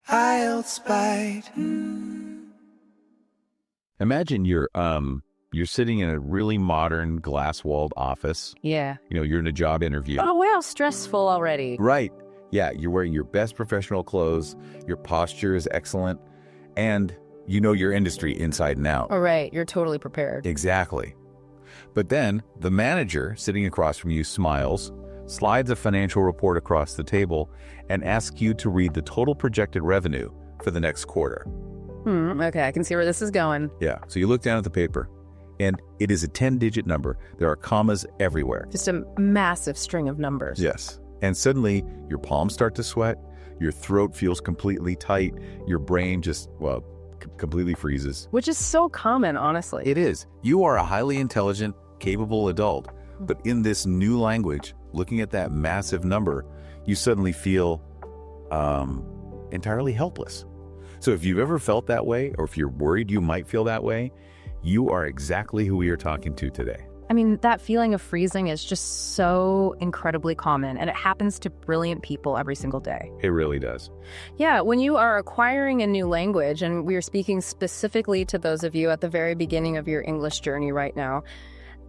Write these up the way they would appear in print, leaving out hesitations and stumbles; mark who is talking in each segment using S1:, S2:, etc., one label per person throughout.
S1: IELTS Bite.
S2: Imagine you're sitting in a really modern glass-walled office.
S3: Yeah.
S2: You're in a job interview.
S3: Oh, wow, stressful already.
S2: Right. Yeah, you're wearing your best professional clothes, your posture is excellent, and you know your industry inside and out.
S3: All right, you're totally prepared.
S2: Exactly. But then the manager sitting across from you smiles, slides a financial report across the table, and asks you to read the total projected revenue for the next quarter.
S3: Okay, I can see where this is going.
S2: Yeah, so you look down at the paper, and it is a 10-digit number. There are commas everywhere.
S3: Just a massive string of numbers.
S2: Yes. And suddenly, your palms start to sweat, your throat feels completely tight, your brain just, completely freezes.
S3: Which is so common, honestly.
S2: It is. You are a highly intelligent, capable adult, but in this new language, looking at that massive number, you suddenly feel entirely helpless. So if you've ever felt that way, or if you're worried you might feel that way, you are exactly who we are talking to today.
S3: I mean, that feeling of freezing is just so incredibly common, and it happens to brilliant people every single day.
S2: It really does.
S3: Yeah, when you are acquiring a new language, and we are speaking specifically to those of you at the very beginning of your English journey right now,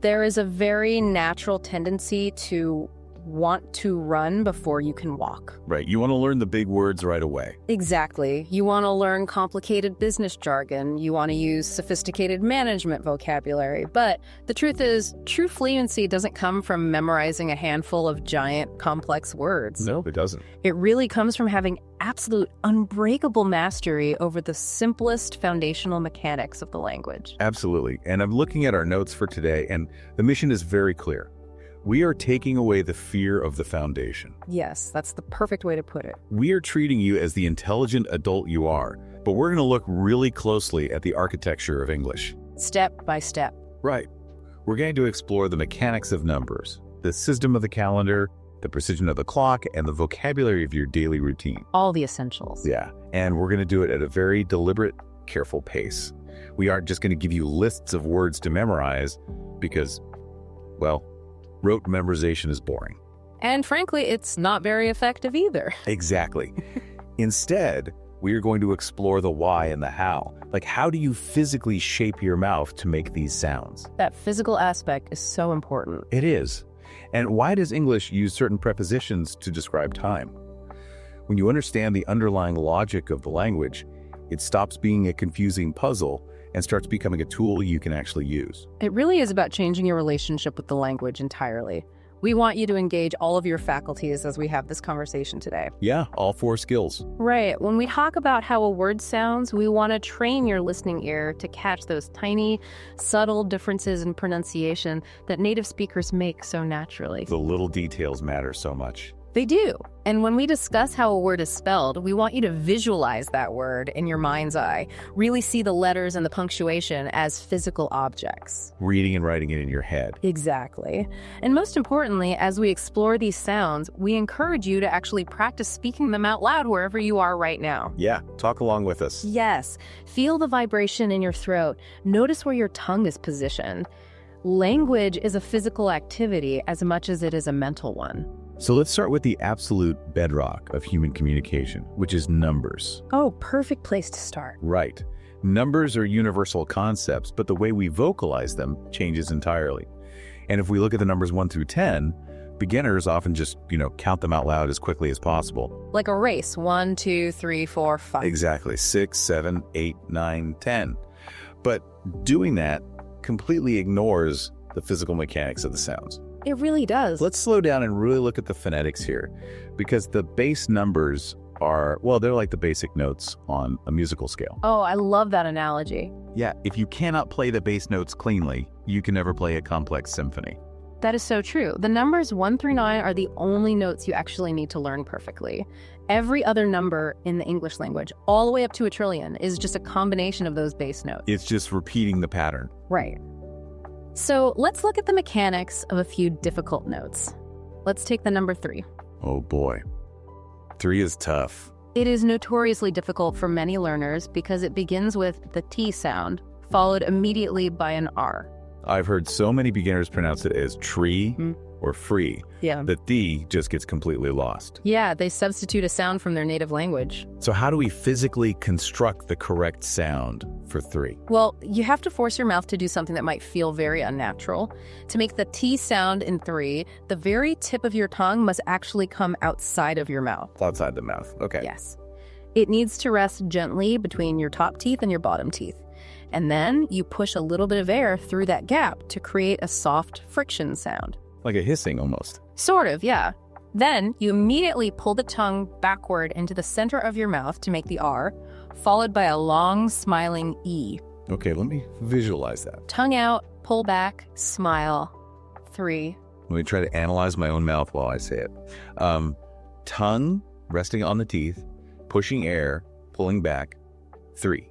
S3: there is a very natural tendency to want to run before you can walk.
S2: Right. You want to learn the big words right away.
S3: Exactly. You want to learn complicated business jargon. You want to use sophisticated management vocabulary. But the truth is, true fluency doesn't come from memorizing a handful of giant, complex words.
S2: No, it doesn't.
S3: It really comes from having absolute, unbreakable mastery over the simplest foundational mechanics of the language.
S2: Absolutely. And I'm looking at our notes for today, and the mission is very clear. We are taking away the fear of the foundation.
S3: Yes, that's the perfect way to put it.
S2: We are treating you as the intelligent adult you are, but we're going to look really closely at the architecture of English.
S3: Step by step.
S2: Right. We're going to explore the mechanics of numbers, the system of the calendar, the precision of the clock, and the vocabulary of your daily routine.
S3: All the essentials.
S2: Yeah, and we're going to do it at a very deliberate, careful pace. We aren't just going to give you lists of words to memorize because, rote memorization is boring.
S3: And frankly, it's not very effective either.
S2: Exactly. Instead, we are going to explore the why and the how. Like, how do you physically shape your mouth to make these sounds?
S3: That physical aspect is so important.
S2: It is. And why does English use certain prepositions to describe time? When you understand the underlying logic of the language, it stops being a confusing puzzle and starts becoming a tool you can actually use.
S3: It really is about changing your relationship with the language entirely. We want you to engage all of your faculties as we have this conversation today.
S2: Yeah, all 4 skills.
S3: Right. When we talk about how a word sounds, we want to train your listening ear to catch those tiny, subtle differences in pronunciation that native speakers make so naturally.
S2: The little details matter so much.
S3: They do. And when we discuss how a word is spelled, we want you to visualize that word in your mind's eye. Really see the letters and the punctuation as physical objects.
S2: Reading and writing it in your head.
S3: Exactly. And most importantly, as we explore these sounds, we encourage you to actually practice speaking them out loud wherever you are right now.
S2: Yeah, talk along with us.
S3: Yes. Feel the vibration in your throat. Notice where your tongue is positioned. Language is a physical activity as much as it is a mental one.
S2: So let's start with the absolute bedrock of human communication, which is numbers.
S3: Oh, perfect place to start.
S2: Right. Numbers are universal concepts, but the way we vocalize them changes entirely. And if we look at the numbers 1 through 10, beginners often just, count them out loud as quickly as possible.
S3: Like a race. 1, 2, 3, 4, 5.
S2: Exactly. 6, 7, 8, 9, 10. But doing that completely ignores the physical mechanics of the sounds.
S3: It really does.
S2: Let's slow down and really look at the phonetics here, because the base numbers are, they're like the basic notes on a musical scale.
S3: Oh, I love that analogy.
S2: Yeah, if you cannot play the bass notes cleanly, you can never play a complex symphony.
S3: That is so true. The numbers 1 through 9 are the only notes you actually need to learn perfectly. Every other number in the English language, all the way up to 1 trillion, is just a combination of those bass notes.
S2: It's just repeating the pattern.
S3: Right. So let's look at the mechanics of a few difficult notes. Let's take the number 3.
S2: Oh boy. 3 is tough.
S3: It is notoriously difficult for many learners because it begins with the T sound, followed immediately by an R.
S2: I've heard so many beginners pronounce it as tree, or free.
S3: Yeah.
S2: The "the" just gets completely lost.
S3: Yeah, they substitute a sound from their native language.
S2: So how do we physically construct the correct sound for 3?
S3: Well, you have to force your mouth to do something that might feel very unnatural. To make the T sound in 3, the very tip of your tongue must actually come outside of your mouth.
S2: Outside the mouth. Okay.
S3: Yes. It needs to rest gently between your top teeth and your bottom teeth. And then you push a little bit of air through that gap to create a soft friction sound.
S2: Like a hissing almost.
S3: Sort of, yeah. Then you immediately pull the tongue backward into the center of your mouth to make the R, followed by a long smiling E.
S2: Okay, let me visualize that.
S3: Tongue out, pull back, smile. 3.
S2: Let me try to analyze my own mouth while I say it. Tongue resting on the teeth, pushing air, pulling back. 3.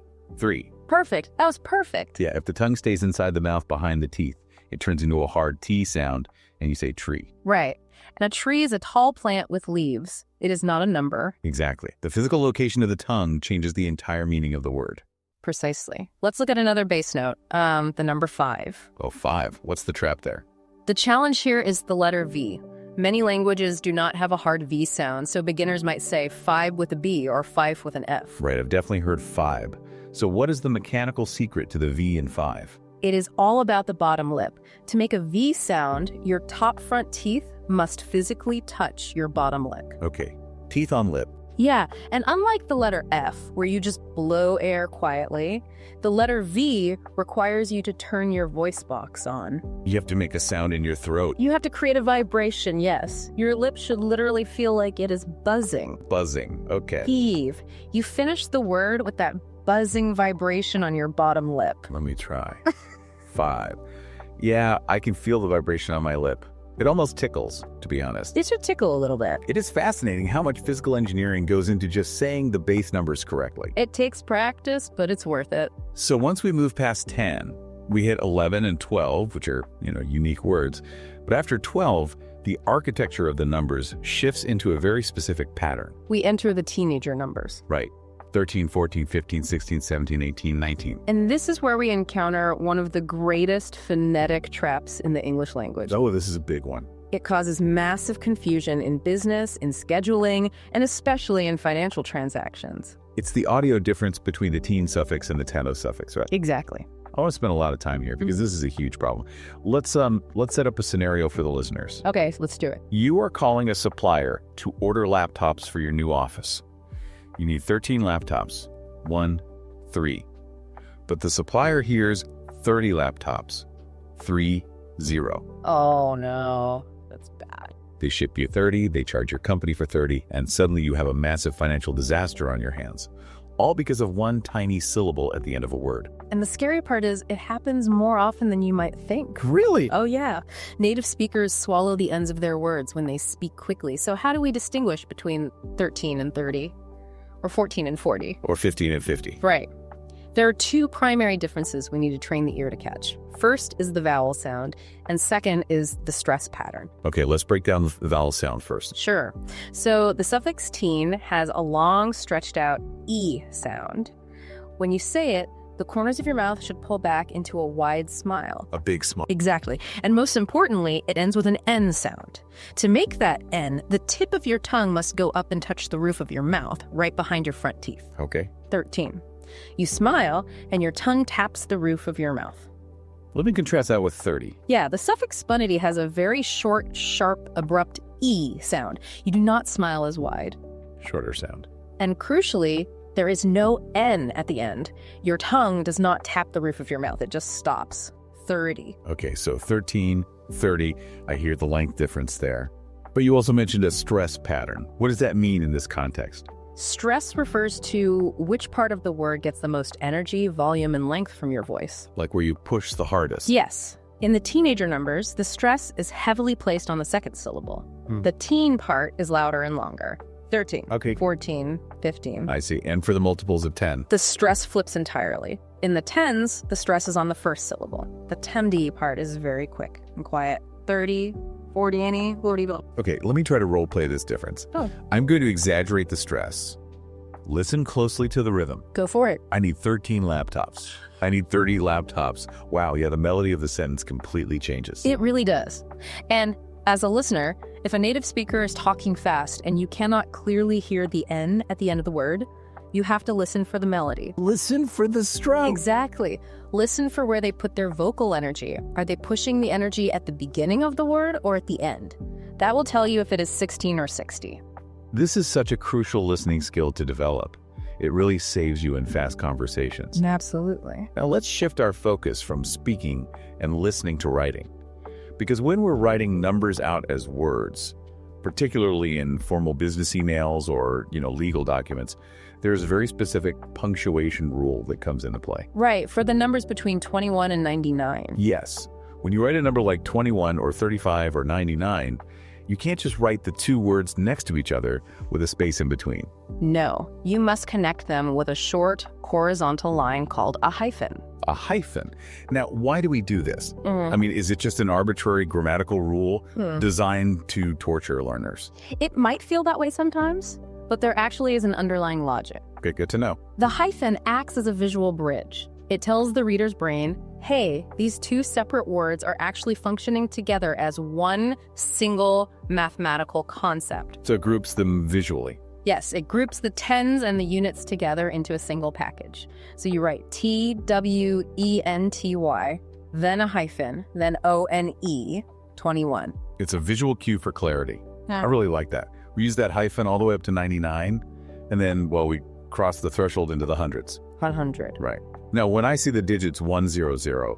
S3: Perfect. That was perfect.
S2: Yeah, if the tongue stays inside the mouth behind the teeth, it turns into a hard T sound, and you say tree.
S3: Right. And a tree is a tall plant with leaves. It is not a number.
S2: Exactly. The physical location of the tongue changes the entire meaning of the word.
S3: Precisely. Let's look at another bass note, the number 5.
S2: Oh, 5. What's the trap there?
S3: The challenge here is the letter V. Many languages do not have a hard V sound, so beginners might say 5 with a B or 5 with an F.
S2: Right, I've definitely heard 5. So what is the mechanical secret to the V in 5?
S3: It is all about the bottom lip. To make a V sound, your top front teeth must physically touch your bottom lip.
S2: Okay, teeth on lip.
S3: Yeah, and unlike the letter F, where you just blow air quietly, the letter V requires you to turn your voice box on.
S2: You have to make a sound in your throat.
S3: You have to create a vibration, yes. Your lip should literally feel like it is buzzing.
S2: Buzzing, okay.
S3: Heave. You finish the word with that buzzing vibration on your bottom lip.
S2: Let me try. 5. Yeah, I can feel the vibration on my lip. It almost tickles, to be honest.
S3: It should tickle a little bit.
S2: It is fascinating how much physical engineering goes into just saying the base numbers correctly.
S3: It takes practice, but it's worth it.
S2: So once we move past 10, we hit 11 and 12, which are, unique words. But after 12, the architecture of the numbers shifts into a very specific pattern.
S3: We enter the teenager numbers.
S2: Right. 13, 14, 15, 16, 17, 18, 19.
S3: And this is where we encounter one of the greatest phonetic traps in the English language.
S2: Oh, this is a big one.
S3: It causes massive confusion in business, in scheduling, and especially in financial transactions.
S2: It's the audio difference between the teen suffix and the tano suffix, right?
S3: Exactly.
S2: I want to spend a lot of time here because this is a huge problem. Let's set up a scenario for the listeners.
S3: Okay, let's do it.
S2: You are calling a supplier to order laptops for your new office. You need 13 laptops. 1, 3. But the supplier hears 30 laptops. 3, 0.
S3: Oh no, that's bad.
S2: They ship you 30, they charge your company for 30, and suddenly you have a massive financial disaster on your hands. All because of one tiny syllable at the end of a word.
S3: And the scary part is it happens more often than you might think.
S2: Really?
S3: Oh yeah. Native speakers swallow the ends of their words when they speak quickly. So how do we distinguish between 13 and 30? Or 14 and 40?
S2: Or 15 and 50.
S3: Right. There are 2 primary differences we need to train the ear to catch. First is the vowel sound, and second is the stress pattern.
S2: Okay, let's break down the vowel sound first.
S3: Sure. So the suffix teen has a long, stretched out E sound. When you say it, the corners of your mouth should pull back into a wide smile.
S2: A big smile.
S3: Exactly. And most importantly, it ends with an N sound. To make that N, the tip of your tongue must go up and touch the roof of your mouth, right behind your front teeth.
S2: Okay.
S3: 13. You smile, and your tongue taps the roof of your mouth.
S2: Let me contrast that with 30.
S3: Yeah, the suffix spunnity has a very short, sharp, abrupt E sound. You do not smile as wide.
S2: Shorter sound.
S3: And crucially, there is no N at the end. Your tongue does not tap the roof of your mouth. It just stops. 30.
S2: Okay, so 13, 30. I hear the length difference there. But you also mentioned a stress pattern. What does that mean in this context?
S3: Stress refers to which part of the word gets the most energy, volume, and length from your voice.
S2: Like where you push the hardest.
S3: Yes. In the teenager numbers, the stress is heavily placed on the second syllable. The teen part is louder and longer. 13,
S2: Okay.
S3: 14, 15.
S2: I see. And for the multiples of 10?
S3: The stress flips entirely. In the tens, the stress is on the first syllable. The temd part is very quick and quiet. 30, 40, any, 40.
S2: Okay, let me try to role play this difference.
S3: Oh.
S2: I'm going to exaggerate the stress. Listen closely to the rhythm.
S3: Go for it.
S2: I need 13 laptops. I need 30 laptops. Wow, yeah, the melody of the sentence completely changes.
S3: It really does. And As a listener, if a native speaker is talking fast and you cannot clearly hear the N at the end of the word, you have to listen for the melody.
S2: Listen for the stroke.
S3: Exactly. Listen for where they put their vocal energy. Are they pushing the energy at the beginning of the word or at the end? That will tell you if it is 16 or 60.
S2: This is such a crucial listening skill to develop. It really saves you in fast conversations.
S3: Absolutely.
S2: Now let's shift our focus from speaking and listening to writing. Because when we're writing numbers out as words, particularly in formal business emails or, legal documents, there's a very specific punctuation rule that comes into play.
S3: Right, for the numbers between 21 and 99.
S2: Yes. When you write a number like 21 or 35 or 99, you can't just write the two words next to each other with a space in between.
S3: No, you must connect them with a short horizontal line called a hyphen.
S2: A hyphen. Now, why do we do this? I mean, is it just an arbitrary grammatical rule designed to torture learners?
S3: It might feel that way sometimes, but there actually is an underlying logic.
S2: Okay, good to know.
S3: The hyphen acts as a visual bridge. It tells the reader's brain, hey, these two separate words are actually functioning together as one single mathematical concept.
S2: So it groups them visually.
S3: Yes, it groups the tens and the units together into a single package. So you write TWENTY, then a hyphen, then ONE, 21.
S2: It's a visual cue for clarity.
S3: Yeah.
S2: I really like that. We use that hyphen all the way up to 99, and then, we cross the threshold into the hundreds.
S3: 100.
S2: Right. Now, when I see the digits 100,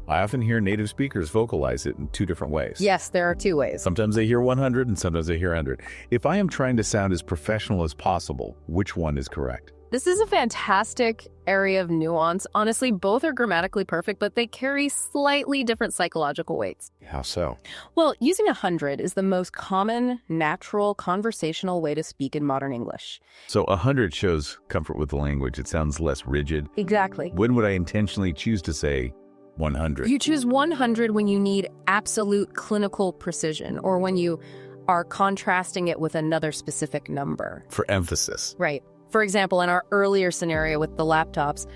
S2: I often hear native speakers vocalize it in two different ways.
S3: Yes, there are two ways.
S2: Sometimes they hear 100 and sometimes they hear 100. If I am trying to sound as professional as possible, which one is correct?
S3: This is a fantastic area of nuance. Honestly, both are grammatically perfect, but they carry slightly different psychological weights.
S2: How so?
S3: Well, using 100 is the most common, natural, conversational way to speak in modern English.
S2: So 100 shows comfort with the language. It sounds less rigid.
S3: Exactly.
S2: When would I intentionally choose to say 100?
S3: You choose 100 when you need absolute clinical precision or when you are contrasting it with another specific number.
S2: For emphasis.
S3: Right. For example, in our earlier scenario with the laptops,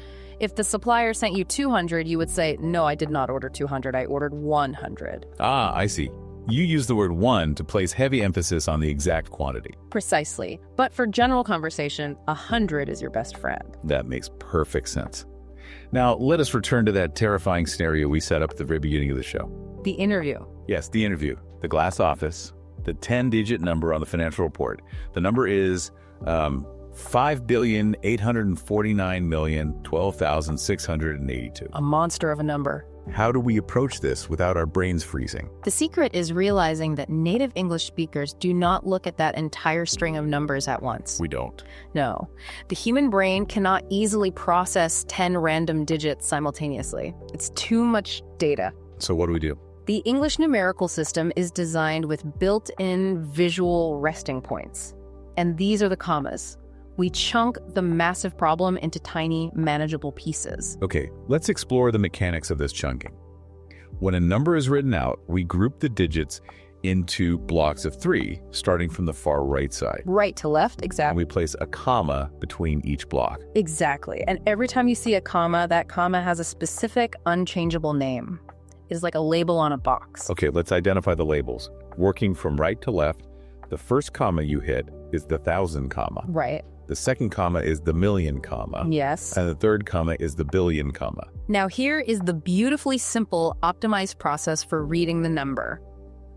S3: if the supplier sent you 200, you would say, no, I did not order 200, I ordered 100.
S2: Ah, I see. You use the word one to place heavy emphasis on the exact quantity.
S3: Precisely. But for general conversation, 100 is your best friend.
S2: That makes perfect sense. Now, let us return to that terrifying scenario we set up at the very beginning of the show.
S3: The interview.
S2: Yes, the interview. The glass office, the 10-digit number on the financial report. The number is 5,849,012,682.
S3: A monster of a number.
S2: How do we approach this without our brains freezing?
S3: The secret is realizing that native English speakers do not look at that entire string of numbers at once.
S2: We don't.
S3: No. The human brain cannot easily process 10 random digits simultaneously. It's too much data.
S2: So what do we do?
S3: The English numerical system is designed with built-in visual resting points. And these are the commas. We chunk the massive problem into tiny, manageable pieces.
S2: Okay, let's explore the mechanics of this chunking. When a number is written out, we group the digits into blocks of 3, starting from the far right side.
S3: Right to left,
S2: And
S3: exactly.
S2: we place a comma between each block.
S3: Exactly. And every time you see a comma, that comma has a specific, unchangeable name. It is like a label on a box.
S2: Okay, let's identify the labels. Working from right to left, the first comma you hit is the 1,000 comma.
S3: Right.
S2: The second comma is the million comma.
S3: Yes.
S2: And the third comma is the billion comma.
S3: Now here is the beautifully simple, optimized process for reading the number.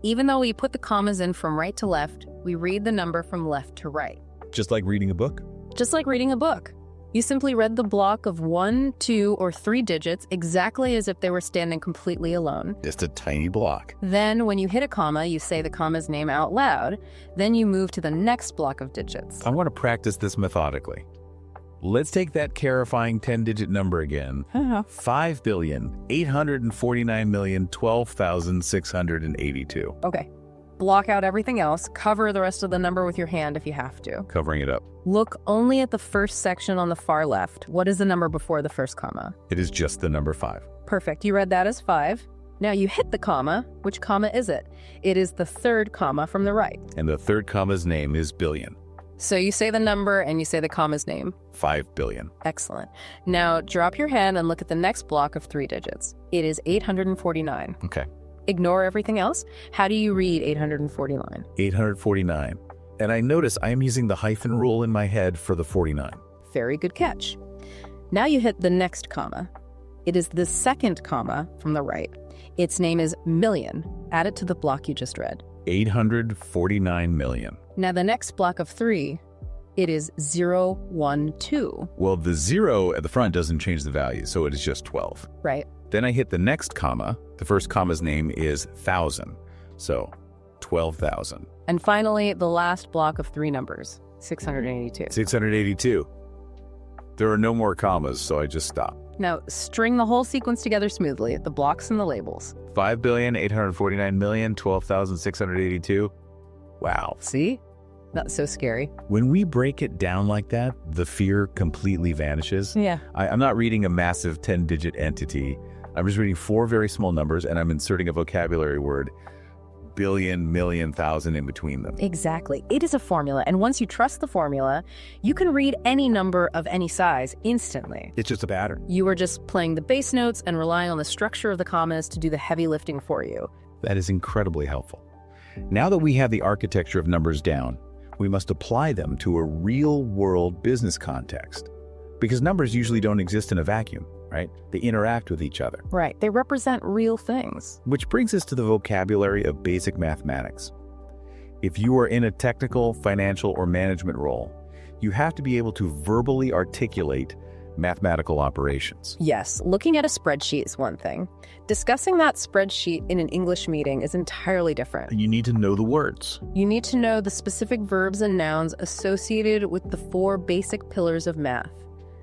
S3: Even though we put the commas in from right to left, we read the number from left to right.
S2: Just like reading a book?
S3: Just like reading a book. You simply read the block of 1, 2, or 3 digits exactly as if they were standing completely alone.
S2: Just a tiny block.
S3: Then, when you hit a comma, you say the comma's name out loud. Then you move to the next block of digits.
S2: I want to practice this methodically. Let's take that terrifying 10-digit number again. 5,849,012,682.
S3: Okay. Block out everything else. Cover the rest of the number with your hand if you have to.
S2: Covering it up.
S3: Look only at the first section on the far left. What is the number before the first comma?
S2: It is just the number 5.
S3: Perfect. You read that as 5. Now you hit the comma. Which comma is it? It is the third comma from the right.
S2: And the third comma's name is billion.
S3: So you say the number and you say the comma's name.
S2: 5 billion.
S3: Excellent. Now drop your hand and look at the next block of 3 digits. It is 849.
S2: Okay.
S3: Ignore everything else. How do you read 849?
S2: 849. And I notice I am using the hyphen rule in my head for the 49.
S3: Very good catch. Now you hit the next comma. It is the second comma from the right. Its name is million. Add it to the block you just read.
S2: 849 million.
S3: Now the next block of 3, it is 012.
S2: Well, the 0 at the front doesn't change the value, so it is just 12.
S3: Right.
S2: Then I hit the next comma. The first comma's name is 1,000, so 12,000.
S3: And finally, the last block of 3 numbers, 682.
S2: 682. There are no more commas, so I just stop.
S3: Now, string the whole sequence together smoothly, the blocks and the labels.
S2: 5,849,000,000, 12,682. Wow.
S3: See? Not so scary.
S2: When we break it down like that, the fear completely vanishes.
S3: Yeah.
S2: I'm not reading a massive 10-digit entity. I'm just reading 4 very small numbers, and I'm inserting a vocabulary word, billion, million, thousand in between them.
S3: Exactly. It is a formula, and once you trust the formula, you can read any number of any size instantly.
S2: It's just a pattern.
S3: You are just playing the bass notes and relying on the structure of the commas to do the heavy lifting for you.
S2: That is incredibly helpful. Now that we have the architecture of numbers down, we must apply them to a real-world business context. Because numbers usually don't exist in a vacuum, right? They interact with each other.
S3: Right. They represent real things.
S2: Which brings us to the vocabulary of basic mathematics. If you are in a technical, financial, or management role, you have to be able to verbally articulate mathematical operations.
S3: Yes, looking at a spreadsheet is one thing. Discussing that spreadsheet in an English meeting is entirely different.
S2: You need to know the words.
S3: You need to know the specific verbs and nouns associated with the 4 basic pillars of math: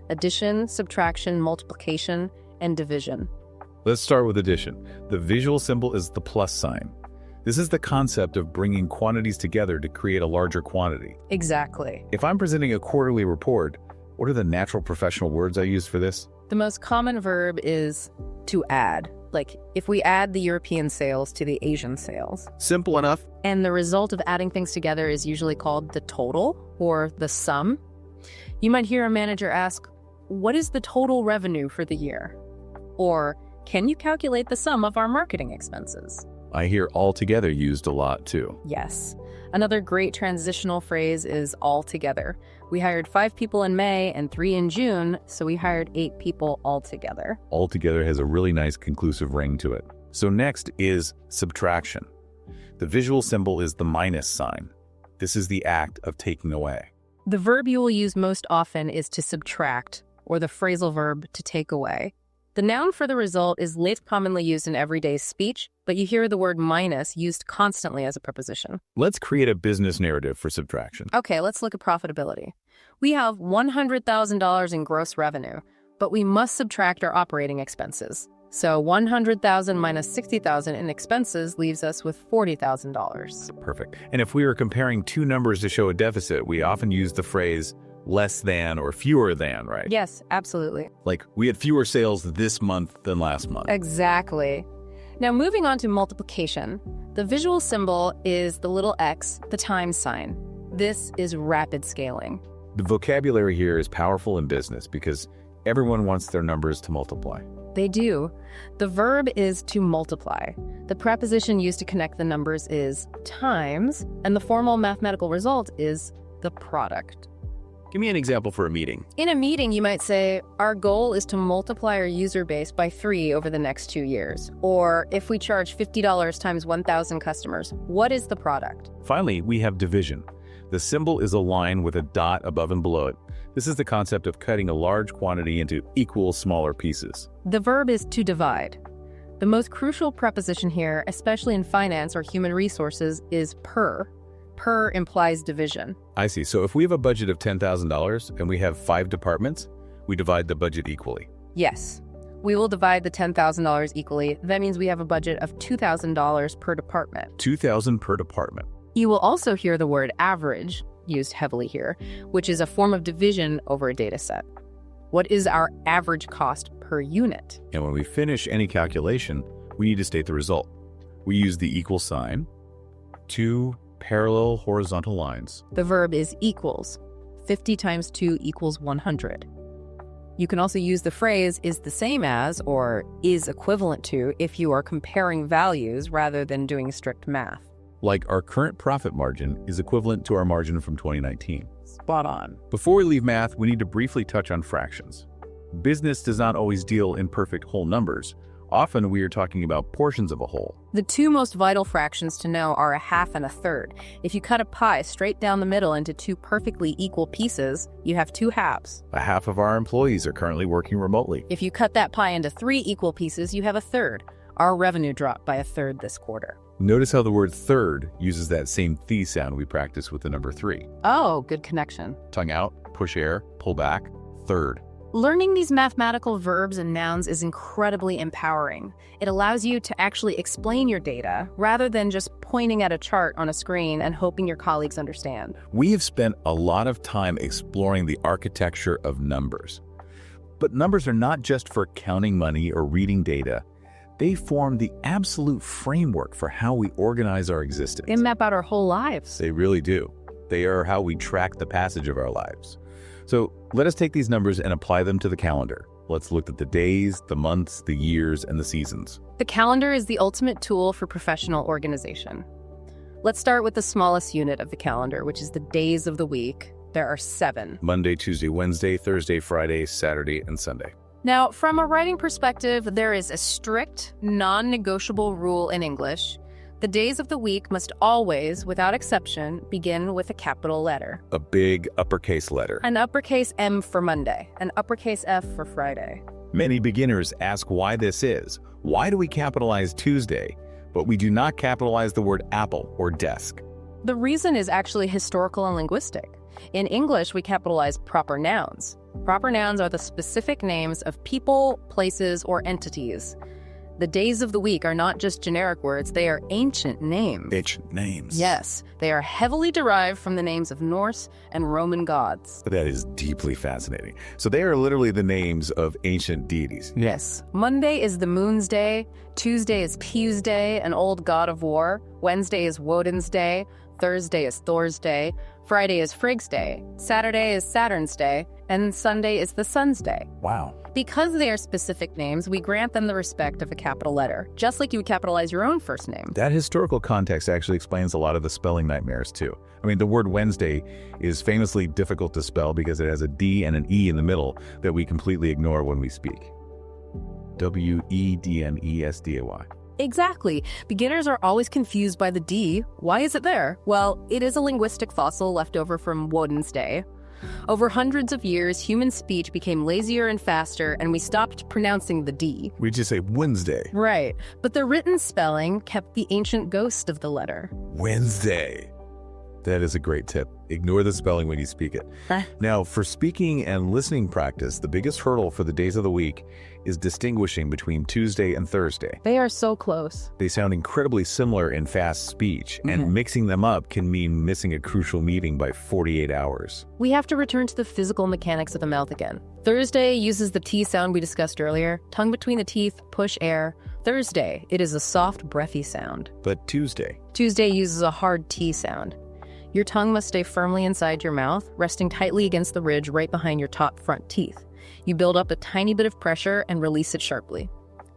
S3: addition, subtraction, multiplication, and division.
S2: Let's start with addition. The visual symbol is the plus sign. This is the concept of bringing quantities together to create a larger quantity.
S3: Exactly.
S2: If I'm presenting a quarterly report, what are the natural professional words I use for this?
S3: The most common verb is to add. Like if we add the European sales to the Asian sales.
S2: Simple enough.
S3: And the result of adding things together is usually called the total or the sum. You might hear a manager ask, "What is the total revenue for the year?" Or, "Can you calculate the sum of our marketing expenses?"
S2: I hear altogether used a lot too.
S3: Yes. Another great transitional phrase is altogether. We hired 5 people in May and 3 in June, so we hired 8 people altogether.
S2: Altogether has a really nice conclusive ring to it. So next is subtraction. The visual symbol is the minus sign. This is the act of taking away.
S3: The verb you will use most often is to subtract, or the phrasal verb to take away. The noun for the result is less commonly used in everyday speech, but you hear the word minus used constantly as a preposition.
S2: Let's create a business narrative for subtraction.
S3: Okay, let's look at profitability. We have $100,000 in gross revenue, but we must subtract our operating expenses. So 100,000 minus 60,000 in expenses leaves us with $40,000.
S2: Perfect. And if we are comparing 2 numbers to show a deficit, we often use the phrase less than or fewer than, right?
S3: Yes, absolutely.
S2: Like, we had fewer sales this month than last month.
S3: Exactly. Now, moving on to multiplication, the visual symbol is the little x, the times sign. This is rapid scaling.
S2: The vocabulary here is powerful in business because everyone wants their numbers to multiply.
S3: They do. The verb is to multiply. The preposition used to connect the numbers is times, and the formal mathematical result is the product.
S2: Give me an example for a meeting.
S3: In a meeting, you might say, our goal is to multiply our user base by 3 over the next 2 years. Or if we charge $50 times 1,000 customers, what is the product?
S2: Finally, we have division. The symbol is a line with a dot above and below it. This is the concept of cutting a large quantity into equal, smaller pieces.
S3: The verb is to divide. The most crucial preposition here, especially in finance or human resources, is per. Per implies division.
S2: I see. So if we have a budget of $10,000 and we have 5 departments, we divide the budget equally.
S3: Yes. We will divide the $10,000 equally. That means we have a budget of $2,000 per department.
S2: $2,000 per department.
S3: You will also hear the word average used heavily here, which is a form of division over a data set. What is our average cost per unit?
S2: And when we finish any calculation, we need to state the result. We use the equal sign, 2 parallel horizontal lines.
S3: The verb is equals. 50 times 2 equals 100. You can also use the phrase is the same as or is equivalent to if you are comparing values rather than doing strict math.
S2: Like our current profit margin is equivalent to our margin from 2019.
S3: Spot on.
S2: Before we leave math, we need to briefly touch on fractions. Business does not always deal in perfect whole numbers. Often we are talking about portions of a whole.
S3: The two most vital fractions to know are a half and a third. If you cut a pie straight down the middle into two perfectly equal pieces, you have two halves.
S2: A half of our employees are currently working remotely.
S3: If you cut that pie into three equal pieces, you have a third. Our revenue dropped by a third this quarter.
S2: Notice how the word third uses that same th sound we practice with the number 3.
S3: Oh, good connection.
S2: Tongue out, push air, pull back, third.
S3: Learning these mathematical verbs and nouns is incredibly empowering. It allows you to actually explain your data rather than just pointing at a chart on a screen and hoping your colleagues understand.
S2: We have spent a lot of time exploring the architecture of numbers. But numbers are not just for counting money or reading data. They form the absolute framework for how we organize our existence.
S3: They map out our whole lives.
S2: They really do. They are how we track the passage of our lives. So let us take these numbers and apply them to the calendar. Let's look at the days, the months, the years, and the seasons.
S3: The calendar is the ultimate tool for professional organization. Let's start with the smallest unit of the calendar, which is the days of the week. There are 7.
S2: Monday, Tuesday, Wednesday, Thursday, Friday, Saturday, and Sunday.
S3: Now, from a writing perspective, there is a strict, non-negotiable rule in English. The days of the week must always, without exception, begin with a capital letter.
S2: A big uppercase letter.
S3: An uppercase M for Monday, an uppercase F for Friday.
S2: Many beginners ask why this is. Why do we capitalize Tuesday, but we do not capitalize the word apple or desk?
S3: The reason is actually historical and linguistic. In English, we capitalize proper nouns. Proper nouns are the specific names of people, places, or entities. The days of the week are not just generic words, they are ancient names.
S2: Ancient names.
S3: Yes, they are heavily derived from the names of Norse and Roman gods.
S2: That is deeply fascinating. So they are literally the names of ancient deities.
S3: Yes. Monday is the moon's day, Tuesday is Pew's day, an old god of war, Wednesday is Woden's day, Thursday is Thor's day, Friday is Frigg's day, Saturday is Saturn's day, and Sunday is the sun's day.
S2: Wow.
S3: Because they are specific names, we grant them the respect of a capital letter, just like you would capitalize your own first name.
S2: That historical context actually explains a lot of the spelling nightmares too. I mean, the word Wednesday is famously difficult to spell because it has a D and an E in the middle that we completely ignore when we speak. W-E-D-N-E-S-D-A-Y.
S3: Exactly. Beginners are always confused by the D. Why is it there? Well, it is a linguistic fossil left over from Woden's day. Over hundreds of years, human speech became lazier and faster, and we stopped pronouncing the D.
S2: We just say Wednesday.
S3: Right. But the written spelling kept the ancient ghost of the letter.
S2: Wednesday. That is a great tip. Ignore the spelling when you speak it. Now, for speaking and listening practice, the biggest hurdle for the days of the week is distinguishing between Tuesday and Thursday.
S3: They are so close.
S2: They sound incredibly similar in fast speech, and mixing them up can mean missing a crucial meeting by 48 hours.
S3: We have to return to the physical mechanics of the mouth again. Thursday uses the T sound we discussed earlier. Tongue between the teeth, push air. Thursday, it is a soft, breathy sound.
S2: But Tuesday
S3: uses a hard T sound. Your tongue must stay firmly inside your mouth, resting tightly against the ridge right behind your top front teeth. You build up a tiny bit of pressure and release it sharply.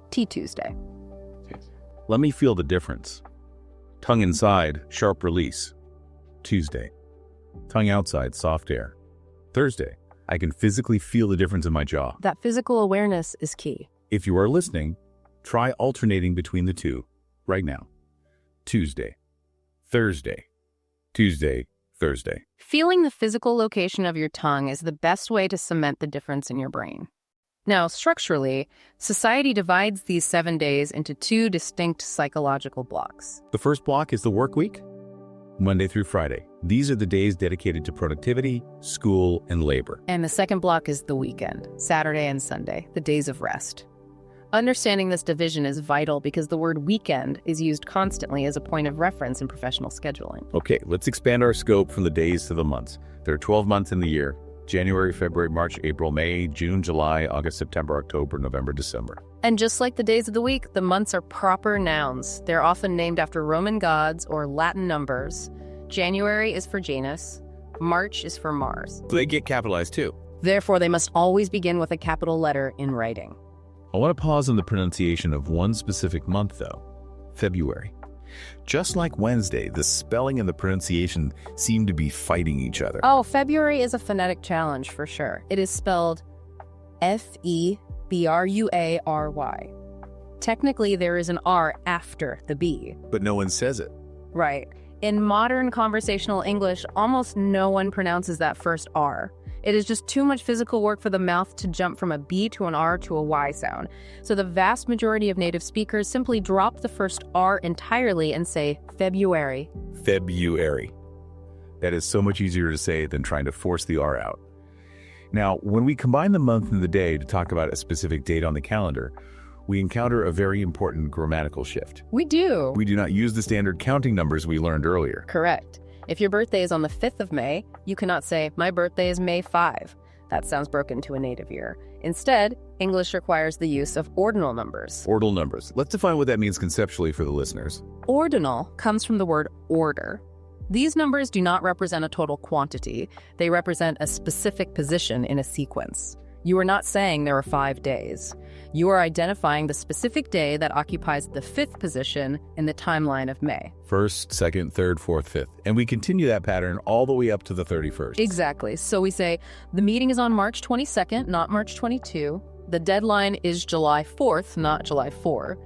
S3: Tuesday.
S2: Let me feel the difference. Tongue inside, sharp release. Tuesday. Tongue outside, soft air. Thursday. I can physically feel the difference in my jaw.
S3: That physical awareness is key.
S2: If you are listening, try alternating between the two right now. Tuesday. Thursday. Tuesday, Thursday.
S3: Feeling the physical location of your tongue is the best way to cement the difference in your brain. Now, structurally, society divides these 7 days into 2 distinct psychological blocks.
S2: The first block is the work week, Monday through Friday. These are the days dedicated to productivity, school, and labor.
S3: And the second block is the weekend, Saturday and Sunday, the days of rest. Understanding this division is vital because the word weekend is used constantly as a point of reference in professional scheduling.
S2: Okay, let's expand our scope from the days to the months. There are 12 months in the year: January, February, March, April, May, June, July, August, September, October, November, December.
S3: And just like the days of the week, the months are proper nouns. They're often named after Roman gods or Latin numbers. January is for Janus. March is for Mars.
S2: They get capitalized too.
S3: Therefore, they must always begin with a capital letter in writing.
S2: I want to pause on the pronunciation of one specific month, though, February. Just like Wednesday, the spelling and the pronunciation seem to be fighting each other.
S3: Oh, February is a phonetic challenge for sure. It is spelled February. Technically, there is an R after the B.
S2: But no one says it.
S3: Right. In modern conversational English, almost no one pronounces that first R. It is just too much physical work for the mouth to jump from a B to an R to a Y sound. So the vast majority of native speakers simply drop the first R entirely and say February.
S2: February. That is so much easier to say than trying to force the R out. Now, when we combine the month and the day to talk about a specific date on the calendar, we encounter a very important grammatical shift.
S3: We do.
S2: We do not use the standard counting numbers we learned earlier.
S3: Correct. If your birthday is on the 5th of May, you cannot say, my birthday is May 5. That sounds broken to a native ear. Instead, English requires the use of ordinal numbers.
S2: Ordinal numbers. Let's define what that means conceptually for the listeners.
S3: Ordinal comes from the word order. These numbers do not represent a total quantity. They represent a specific position in a sequence. You are not saying there are 5 days. You are identifying the specific day that occupies the 5th position in the timeline of May.
S2: 1st, 2nd, 3rd, 4th, 5th. And we continue that pattern all the way up to the 31st.
S3: Exactly. So we say, the meeting is on March 22nd, not March 22. The deadline is July 4th, not July 4.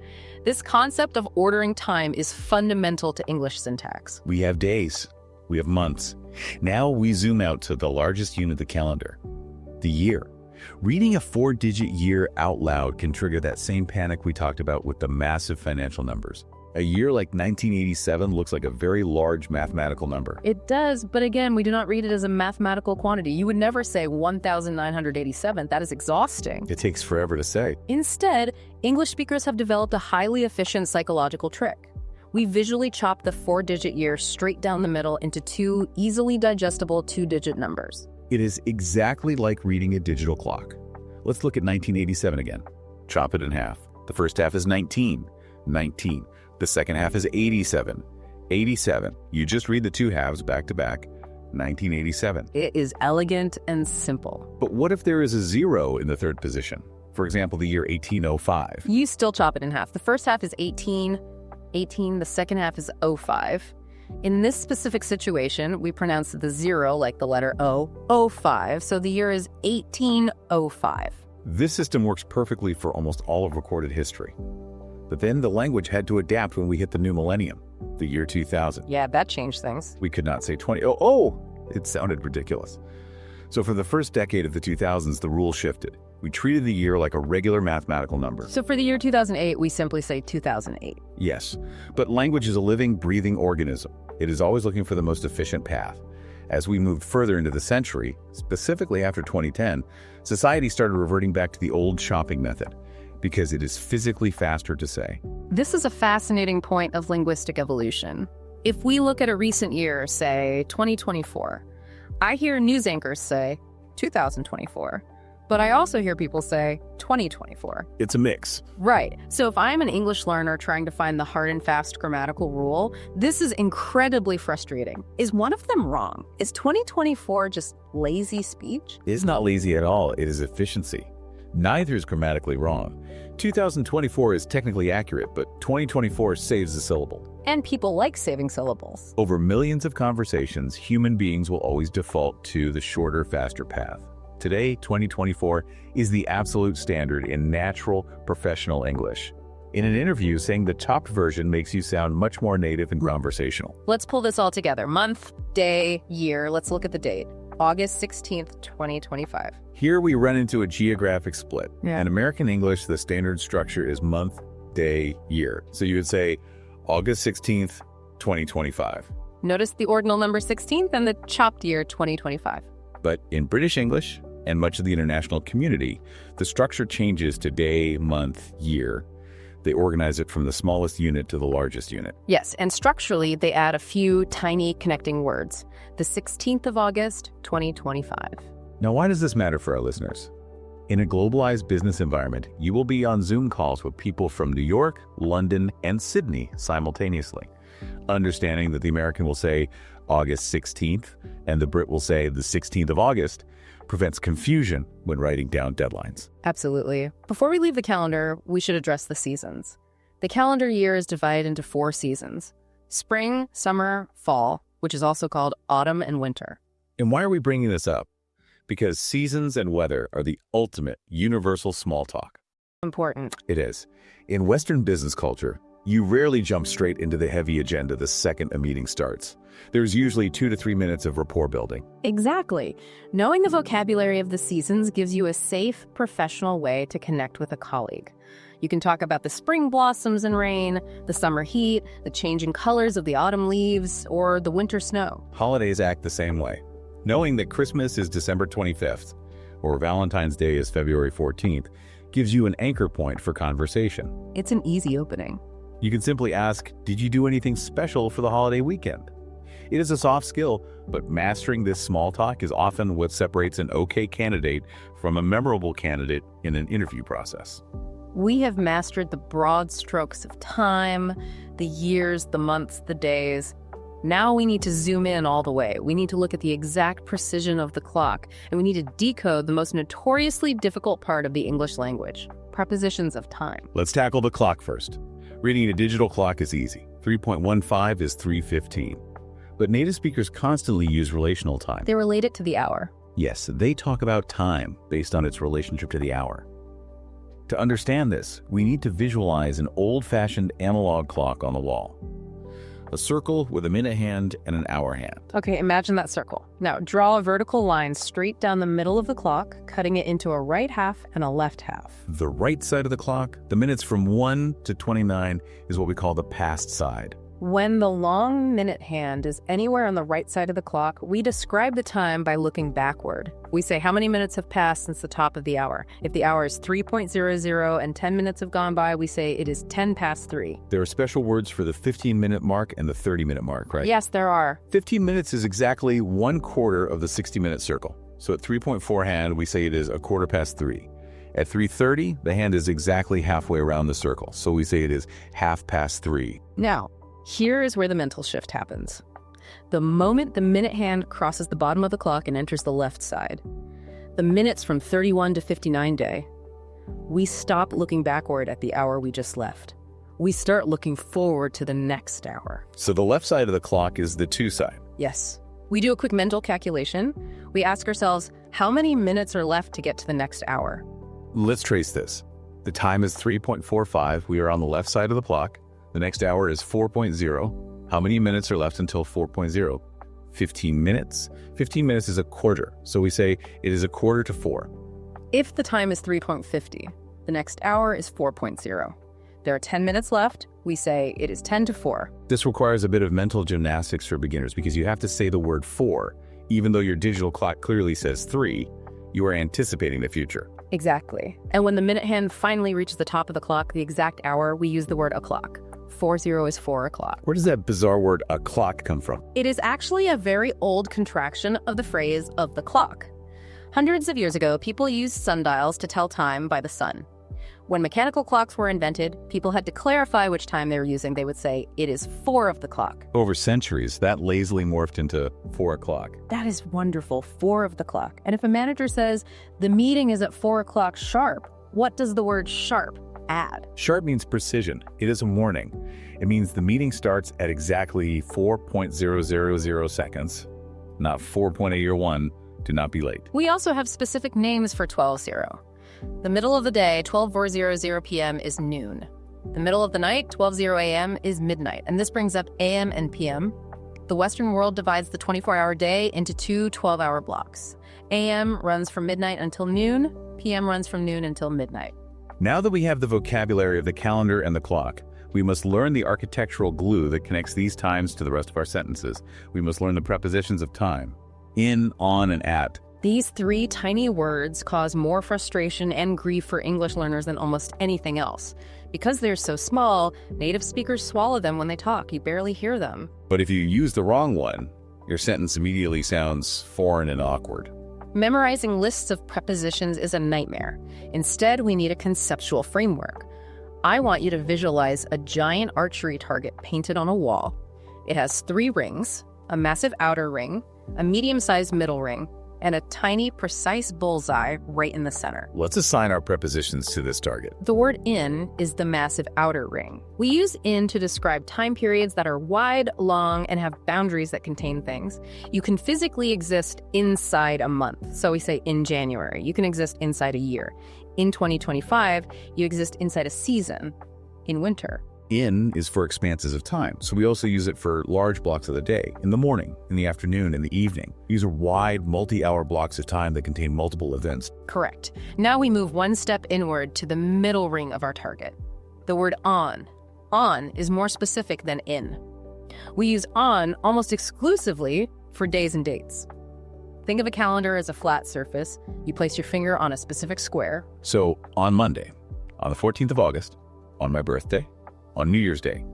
S3: This concept of ordering time is fundamental to English syntax.
S2: We have days. We have months. Now we zoom out to the largest unit of the calendar, the year. Reading a 4-digit year out loud can trigger that same panic we talked about with the massive financial numbers. A year like 1987 looks like a very large mathematical number.
S3: It does, but again, we do not read it as a mathematical quantity. You would never say 1,987. That is exhausting.
S2: It takes forever to say.
S3: Instead, English speakers have developed a highly efficient psychological trick. We visually chop the 4-digit year straight down the middle into 2 easily digestible 2-digit numbers.
S2: It is exactly like reading a digital clock. Let's look at 1987 again. Chop it in half. The first half is 19. 19. The second half is 87. 87. You just read the 2 halves back to back. 1987.
S3: It is elegant and simple.
S2: But what if there is a 0 in the 3rd position? For example, the year 1805.
S3: You still chop it in half. The first half is 18. The second half is 05. In this specific situation, we pronounce the 0 like the letter O, 05, so the year is 1805.
S2: This system works perfectly for almost all of recorded history. But then the language had to adapt when we hit the new millennium, the year 2000.
S3: Yeah, that changed things.
S2: We could not say 20. It sounded ridiculous. So for the first decade of the 2000s, the rule shifted. We treated the year like a regular mathematical number.
S3: So for the year 2008, we simply say 2008.
S2: Yes, but language is a living, breathing organism. It is always looking for the most efficient path. As we moved further into the century, specifically after 2010, society started reverting back to the old shopping method because it is physically faster to say.
S3: This is a fascinating point of linguistic evolution. If we look at a recent year, say 2024, I hear news anchors say 2024. But I also hear people say 2024.
S2: It's a mix.
S3: Right. So if I'm an English learner trying to find the hard and fast grammatical rule, this is incredibly frustrating. Is one of them wrong? Is 2024 just lazy speech?
S2: It is not lazy at all. It is efficiency. Neither is grammatically wrong. 2024 is technically accurate, but 2024 saves a syllable.
S3: And people like saving syllables.
S2: Over millions of conversations, human beings will always default to the shorter, faster path. Today, 2024, is the absolute standard in natural, professional English. In an interview, saying the chopped version makes you sound much more native and conversational.
S3: Let's pull this all together. Month, day, year. Let's look at the date. August 16th, 2025.
S2: Here we run into a geographic split.
S3: Yeah.
S2: In American English, the standard structure is month, day, year. So you would say August 16th, 2025.
S3: Notice the ordinal number 16th and the chopped year 2025.
S2: But in British English, and much of the international community, the structure changes to day, month, year. They organize it from the smallest unit to the largest unit.
S3: Yes, and structurally, they add a few tiny connecting words. The 16th of August, 2025.
S2: Now, why does this matter for our listeners? In a globalized business environment, you will be on Zoom calls with people from New York, London, and Sydney simultaneously. Understanding that the American will say August 16th, and the Brit will say the 16th of August, prevents confusion when writing down deadlines.
S3: Absolutely. Before we leave the calendar, we should address the seasons. The calendar year is divided into 4 seasons: spring, summer, fall, which is also called autumn and winter.
S2: And why are we bringing this up? Because seasons and weather are the ultimate universal small talk.
S3: Important.
S2: It is. In Western business culture, you rarely jump straight into the heavy agenda the second a meeting starts. There's usually 2 to 3 minutes of rapport building.
S3: Exactly. Knowing the vocabulary of the seasons gives you a safe, professional way to connect with a colleague. You can talk about the spring blossoms and rain, the summer heat, the changing colors of the autumn leaves, or the winter snow.
S2: Holidays act the same way. Knowing that Christmas is December 25th or Valentine's Day is February 14th gives you an anchor point for conversation.
S3: It's an easy opening.
S2: You can simply ask, did you do anything special for the holiday weekend? It is a soft skill, but mastering this small talk is often what separates an okay candidate from a memorable candidate in an interview process.
S3: We have mastered the broad strokes of time, the years, the months, the days. Now we need to zoom in all the way. We need to look at the exact precision of the clock, and we need to decode the most notoriously difficult part of the English language: prepositions of time.
S2: Let's tackle the clock first. Reading a digital clock is easy. 3.15 is 3:15. But native speakers constantly use relational time.
S3: They relate it to the hour.
S2: Yes, they talk about time based on its relationship to the hour. To understand this, we need to visualize an old-fashioned analog clock on the wall. A circle with a minute hand and an hour hand.
S3: Okay, imagine that circle. Now, draw a vertical line straight down the middle of the clock, cutting it into a right half and a left half.
S2: The right side of the clock, the minutes from 1 to 29, is what we call the past side.
S3: When the long minute hand is anywhere on the right side of the clock, we describe the time by looking backward. We say how many minutes have passed since the top of the hour. If the hour is 3.00 and 10 minutes have gone by, we say it is 10 past 3.
S2: There are special words for the 15-minute mark and the 30-minute mark, right?
S3: Yes, there are.
S2: 15 minutes is exactly 1/4 of the 60-minute circle. So at 3.4 hand, we say it is 1/4 past 3. At 3:30, the hand is exactly halfway around the circle. So we say it is 1/2 past 3.
S3: Now, here is where the mental shift happens. The moment the minute hand crosses the bottom of the clock and enters the left side, the minutes from 31 to 59 day, we stop looking backward at the hour we just left. We start looking forward to the next hour.
S2: So the left side of the clock is the to side.
S3: Yes. We do a quick mental calculation. We ask ourselves, how many minutes are left to get to the next hour?
S2: Let's trace this. The time is 3.45. We are on the left side of the clock. The next hour is 4.0. How many minutes are left until 4.0? 15 minutes. 15 minutes is 1/4. So we say it is 1/4 to 4.
S3: If the time is 3.50, the next hour is 4.0. There are 10 minutes left. We say it is 10 to 4.
S2: This requires a bit of mental gymnastics for beginners because you have to say the word 4. Even though your digital clock clearly says 3, you are anticipating the future.
S3: Exactly. And when the minute hand finally reaches the top of the clock, the exact hour, we use the word o'clock. 40 is 4 o'clock.
S2: Where does that bizarre word o'clock come from?
S3: It is actually a very old contraction of the phrase of the clock. Hundreds of years ago, people used sundials to tell time by the sun. When mechanical clocks were invented, people had to clarify which time they were using. They would say, it is 4 of the clock.
S2: Over centuries, that lazily morphed into 4 o'clock.
S3: That is wonderful, 4 of the clock. And if a manager says, the meeting is at 4 o'clock sharp, what does the word sharp add?
S2: Sharp means precision. It is a warning. It means the meeting starts at exactly 4.000 seconds, not 4.801. Do not be late.
S3: We also have specific names for 12:0. The middle of the day, 12:00 p.m. is noon. The middle of the night, 12:00 a.m. is midnight. And this brings up a.m. and p.m. The Western world divides the 24-hour day into 2 12-hour blocks. a.m. runs from midnight until noon. p.m. runs from noon until midnight.
S2: Now that we have the vocabulary of the calendar and the clock, we must learn the architectural glue that connects these times to the rest of our sentences. We must learn the prepositions of time: in, on, and at.
S3: These 3 tiny words cause more frustration and grief for English learners than almost anything else. Because they're so small, native speakers swallow them when they talk. You barely hear them.
S2: But if you use the wrong one, your sentence immediately sounds foreign and awkward.
S3: Memorizing lists of prepositions is a nightmare. Instead, we need a conceptual framework. I want you to visualize a giant archery target painted on a wall. It has 3 rings, a massive outer ring, a medium-sized middle ring, and a tiny, precise bullseye right in the center.
S2: Let's assign our prepositions to this target.
S3: The word in is the massive outer ring. We use in to describe time periods that are wide, long, and have boundaries that contain things. You can physically exist inside a month. So we say in January. You can exist inside a year. In 2025, you exist inside a season, in winter.
S2: In is for expanses of time, so we also use it for large blocks of the day, in the morning, in the afternoon, in the evening. These are wide, multi-hour blocks of time that contain multiple events.
S3: Correct. Now we move one step inward to the middle ring of our target. The word on. On is more specific than in. We use on almost exclusively for days and dates. Think of a calendar as a flat surface. You place your finger on a specific square.
S2: So, on Monday, on the 14th of August, on my birthday, on New Year's Day.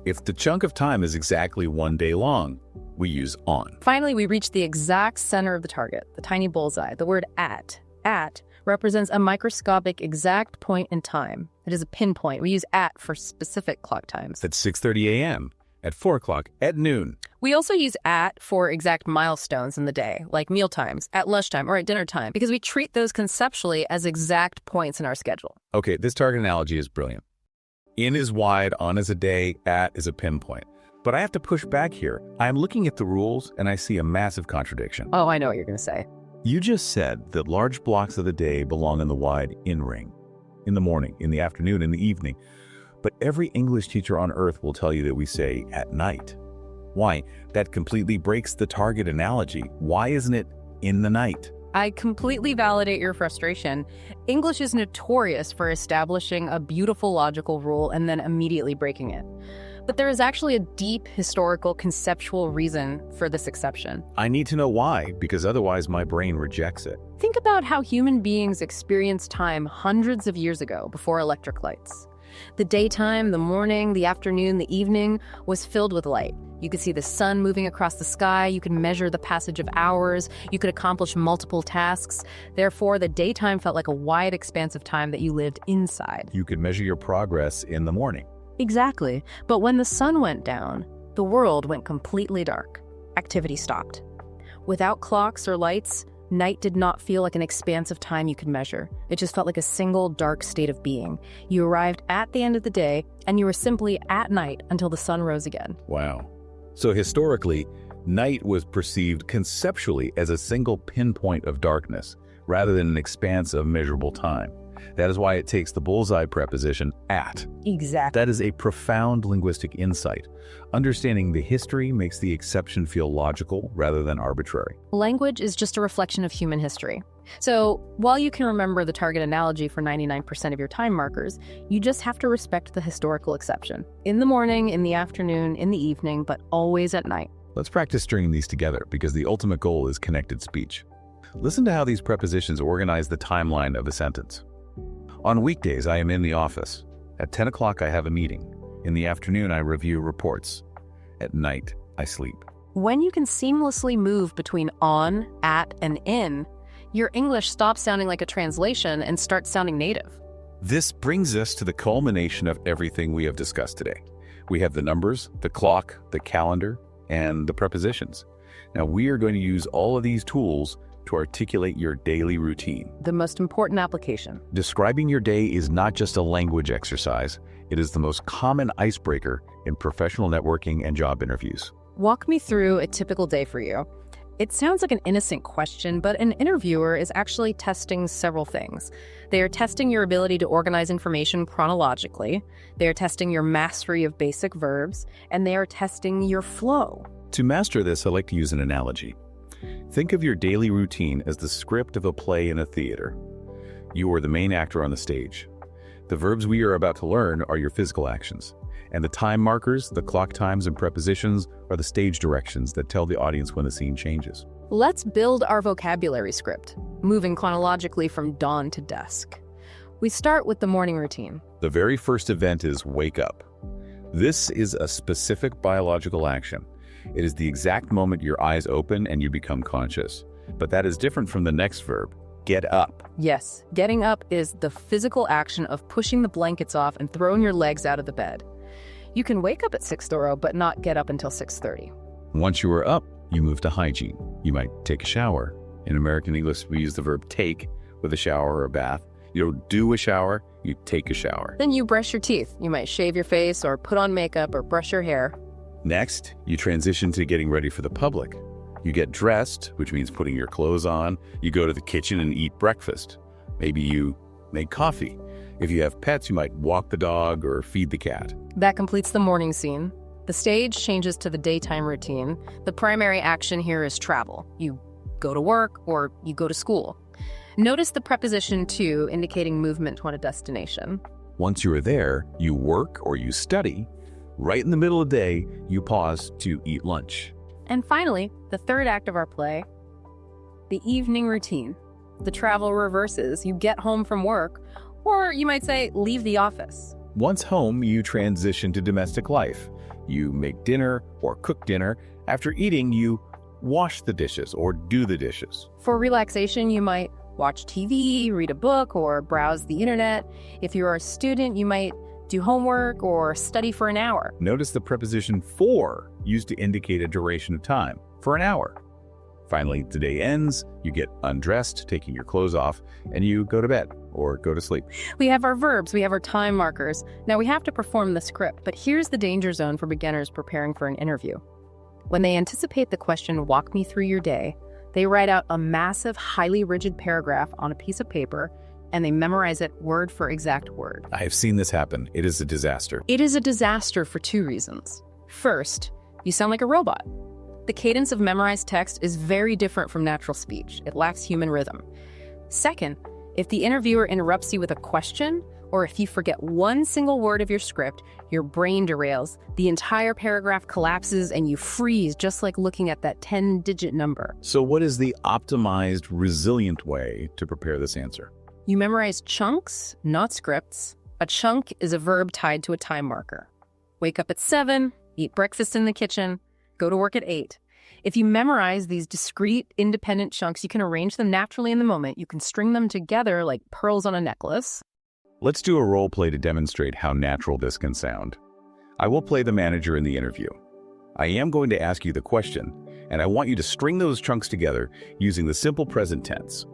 S2: If the chunk of time is exactly one day long, we use on.
S3: Finally, we reach the exact center of the target, the tiny bullseye. The word at. At represents a microscopic exact point in time. It is a pinpoint. We use at for specific clock times.
S2: At 6:30 a.m., at 4 o'clock, at noon.
S3: We also use at for exact milestones in the day, like meal times, at lunchtime, or at dinner time, because we treat those conceptually as exact points in our schedule.
S2: Okay, this target analogy is brilliant. In is wide, on is a day, at is a pinpoint. But I have to push back here. I'm looking at the rules and I see a massive contradiction.
S3: Oh, I know what you're going to say.
S2: You just said that large blocks of the day belong in the wide in ring. In the morning, in the afternoon, in the evening. But every English teacher on earth will tell you that we say at night. Why? That completely breaks the target analogy. Why isn't it in the night?
S3: I completely validate your frustration. English is notorious for establishing a beautiful logical rule and then immediately breaking it. But there is actually a deep historical conceptual reason for this exception.
S2: I need to know why, because otherwise my brain rejects it.
S3: Think about how human beings experienced time hundreds of years ago before electric lights. The daytime, the morning, the afternoon, the evening was filled with light. You could see the sun moving across the sky, you could measure the passage of hours, you could accomplish multiple tasks. Therefore, the daytime felt like a wide expanse of time that you lived inside.
S2: You could measure your progress in the morning.
S3: Exactly. But when the sun went down, the world went completely dark. Activity stopped. Without clocks or lights, night did not feel like an expanse of time you could measure. It just felt like a single dark state of being. You arrived at the end of the day, and you were simply at night until the sun rose again.
S2: Wow. So historically, night was perceived conceptually as a single pinpoint of darkness, rather than an expanse of measurable time. That is why it takes the bullseye preposition at.
S3: Exactly.
S2: That is a profound linguistic insight. Understanding the history makes the exception feel logical rather than arbitrary.
S3: Language is just a reflection of human history. So while you can remember the target analogy for 99% of your time markers, you just have to respect the historical exception. In the morning, in the afternoon, in the evening, but always at night.
S2: Let's practice stringing these together because the ultimate goal is connected speech. Listen to how these prepositions organize the timeline of a sentence. On weekdays, I am in the office. At 10 o'clock, I have a meeting. In the afternoon, I review reports. At night, I sleep.
S3: When you can seamlessly move between on, at, and in, your English stops sounding like a translation and starts sounding native.
S2: This brings us to the culmination of everything we have discussed today. We have the numbers, the clock, the calendar, and the prepositions. Now, we are going to use all of these tools to articulate your daily routine.
S3: The most important application.
S2: Describing your day is not just a language exercise. It is the most common icebreaker in professional networking and job interviews.
S3: Walk me through a typical day for you. It sounds like an innocent question, but an interviewer is actually testing several things. They are testing your ability to organize information chronologically, they are testing your mastery of basic verbs, and they are testing your flow.
S2: To master this, I like to use an analogy. Think of your daily routine as the script of a play in a theater. You are the main actor on the stage. The verbs we are about to learn are your physical actions, and the time markers, the clock times and prepositions, are the stage directions that tell the audience when the scene changes.
S3: Let's build our vocabulary script, moving chronologically from dawn to dusk. We start with the morning routine.
S2: The very first event is wake up. This is a specific biological action. It is the exact moment your eyes open and you become conscious. But that is different from the next verb, get up.
S3: Yes, getting up is the physical action of pushing the blankets off and throwing your legs out of the bed. You can wake up at 6:00 but not get up until 6:30.
S2: Once you are up, you move to hygiene. You might take a shower In American English, we use the verb take with a shower or a bath. You don't do a shower, you take a shower.
S3: Then you brush your teeth. You might shave your face or put on makeup or brush your hair.
S2: Next, you transition to getting ready for the public. You get dressed, which means putting your clothes on. You go to the kitchen and eat breakfast. Maybe you make coffee. If you have pets, you might walk the dog or feed the cat.
S3: That completes the morning scene. The stage changes to the daytime routine. The primary action here is travel. You go to work or you go to school. Notice the preposition to indicating movement toward a destination.
S2: Once you are there, you work or you study. Right in the middle of the day, you pause to eat lunch.
S3: And finally, the third act of our play, the evening routine. The travel reverses. You get home from work, or you might say, leave the office.
S2: Once home, you transition to domestic life. You make dinner or cook dinner. After eating, you wash the dishes or do the dishes.
S3: For relaxation, you might watch TV, read a book, or browse the internet. If you're a student, you might do homework or study for an hour.
S2: Notice the preposition for used to indicate a duration of time, for an hour. Finally, the day ends, you get undressed, taking your clothes off, and you go to bed or go to sleep.
S3: We have our verbs, we have our time markers. Now we have to perform the script, but here's the danger zone for beginners preparing for an interview. When they anticipate the question, walk me through your day, they write out a massive, highly rigid paragraph on a piece of paper, and they memorize it word for exact word.
S2: I have seen this happen. It is a disaster.
S3: It is a disaster for two reasons. First, you sound like a robot. The cadence of memorized text is very different from natural speech. It lacks human rhythm. Second, if the interviewer interrupts you with a question, or if you forget one single word of your script, your brain derails, the entire paragraph collapses, and you freeze just like looking at that 10-digit number.
S2: So what is the optimized, resilient way to prepare this answer?
S3: You memorize chunks, not scripts. A chunk is a verb tied to a time marker. Wake up at 7, eat breakfast in the kitchen, go to work at 8. If you memorize these discrete, independent chunks, you can arrange them naturally in the moment. You can string them together like pearls on a necklace.
S2: Let's do a role play to demonstrate how natural this can sound. I will play the manager in the interview. I am going to ask you the question, and I want you to string those chunks together using the simple present tense.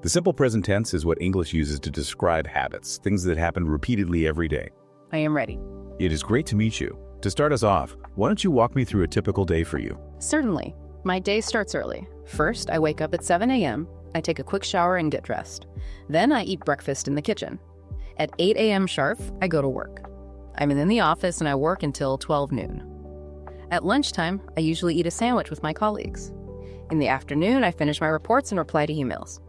S2: The simple present tense is what English uses to describe habits, things that happen repeatedly every day.
S3: I am ready.
S2: It is great to meet you. To start us off, why don't you walk me through a typical day for you?
S3: Certainly. My day starts early. First, I wake up at 7 a.m. I take a quick shower and get dressed. Then I eat breakfast in the kitchen. At 8 a.m. sharp, I go to work. I'm in the office and I work until 12 noon. At lunchtime, I usually eat a sandwich with my colleagues. In the afternoon, I finish my reports and reply to emails.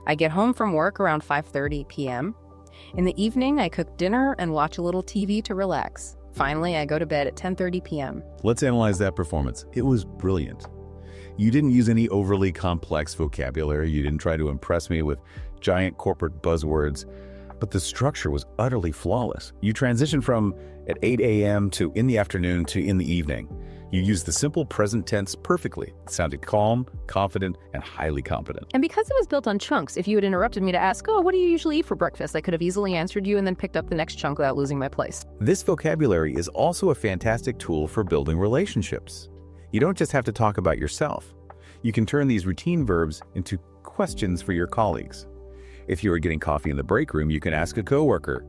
S3: I get home from work around 5:30 p.m. In the evening, I cook dinner and watch a little TV to relax. Finally, I go to bed at 10:30 p.m.
S2: Let's analyze that performance. It was brilliant. You didn't use any overly complex vocabulary. You didn't try to impress me with giant corporate buzzwords, but the structure was utterly flawless. You transitioned from at 8 a.m. to in the afternoon to in the evening. You used the simple present tense perfectly. It sounded calm, confident, and highly competent.
S3: And because it was built on chunks, if you had interrupted me to ask, oh, what do you usually eat for breakfast? I could have easily answered you and then picked up the next chunk without losing my place.
S2: This vocabulary is also a fantastic tool for building relationships. You don't just have to talk about yourself. You can turn these routine verbs into questions for your colleagues. If you are getting coffee in the break room, you can ask a coworker,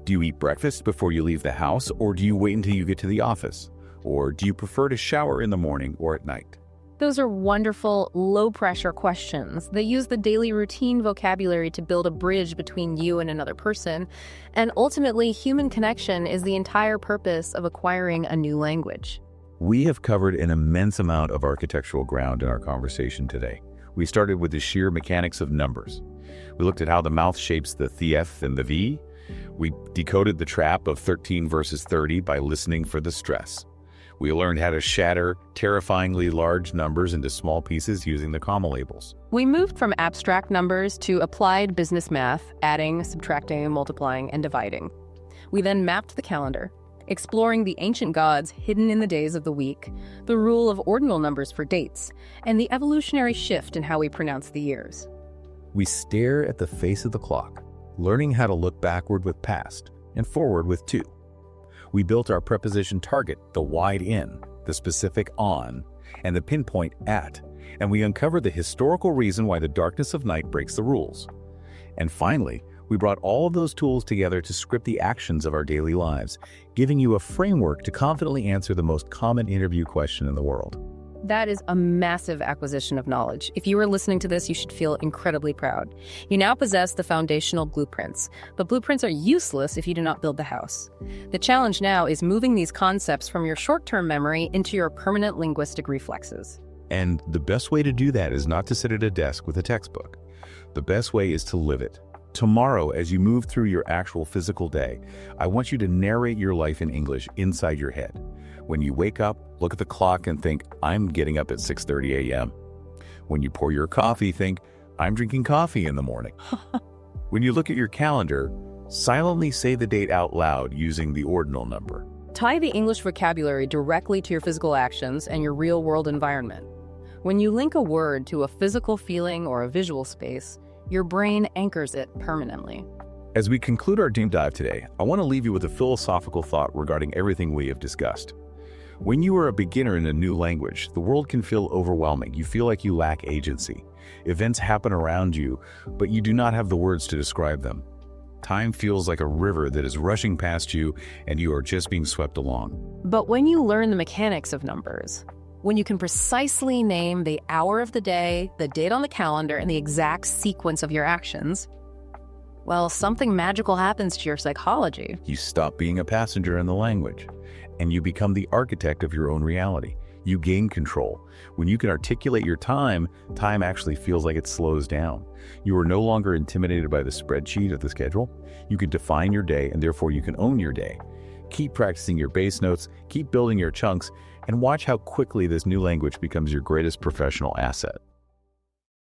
S2: do you eat breakfast before you leave the house, or do you wait until you get to the office? Or do you prefer to shower in the morning or at night?
S3: Those are wonderful, low-pressure questions. They use the daily routine vocabulary to build a bridge between you and another person. And ultimately, human connection is the entire purpose of acquiring a new language.
S2: We have covered an immense amount of architectural ground in our conversation today. We started with the sheer mechanics of numbers. We looked at how the mouth shapes the TF and the V. We decoded the trap of 13 versus 30 by listening for the stress. We learned how to shatter terrifyingly large numbers into small pieces using the comma labels.
S3: We moved from abstract numbers to applied business math, adding, subtracting, multiplying, and dividing. We then mapped the calendar, exploring the ancient gods hidden in the days of the week, the rule of ordinal numbers for dates, and the evolutionary shift in how we pronounce the years.
S2: We stare at the face of the clock, learning how to look backward with past and forward with to. We built our preposition target, the wide in, the specific on, and the pinpoint at, And we uncovered the historical reason why the darkness of night breaks the rules. And finally, we brought all of those tools together to script the actions of our daily lives, giving you a framework to confidently answer the most common interview question in the world.
S3: That is a massive acquisition of knowledge. If you are listening to this, you should feel incredibly proud. You now possess the foundational blueprints, but blueprints are useless if you do not build the house. The challenge now is moving these concepts from your short-term memory into your permanent linguistic reflexes.
S2: And the best way to do that is not to sit at a desk with a textbook. The best way is to live it. Tomorrow, as you move through your actual physical day, I want you to narrate your life in English inside your head. When you wake up, look at the clock and think, I'm getting up at 6:30 a.m. When you pour your coffee, think, I'm drinking coffee in the morning. When you look at your calendar, silently say the date out loud using the ordinal number.
S3: Tie the English vocabulary directly to your physical actions and your real-world environment. When you link a word to a physical feeling or a visual space, your brain anchors it permanently.
S2: As we conclude our deep dive today, I want to leave you with a philosophical thought regarding everything we have discussed. When you are a beginner in a new language, the world can feel overwhelming. You feel like you lack agency. Events happen around you, but you do not have the words to describe them. Time feels like a river that is rushing past you, and you are just being swept along.
S3: But when you learn the mechanics of numbers, when you can precisely name the hour of the day, the date on the calendar, and the exact sequence of your actions, well, something magical happens to your psychology.
S2: You stop being a passenger in the language, and you become the architect of your own reality. You gain control. When you can articulate your time, time actually feels like it slows down. You are no longer intimidated by the spreadsheet of the schedule. You can define your day, and therefore you can own your day. Keep practicing your base notes, keep building your chunks, and watch how quickly this new language becomes your greatest professional asset.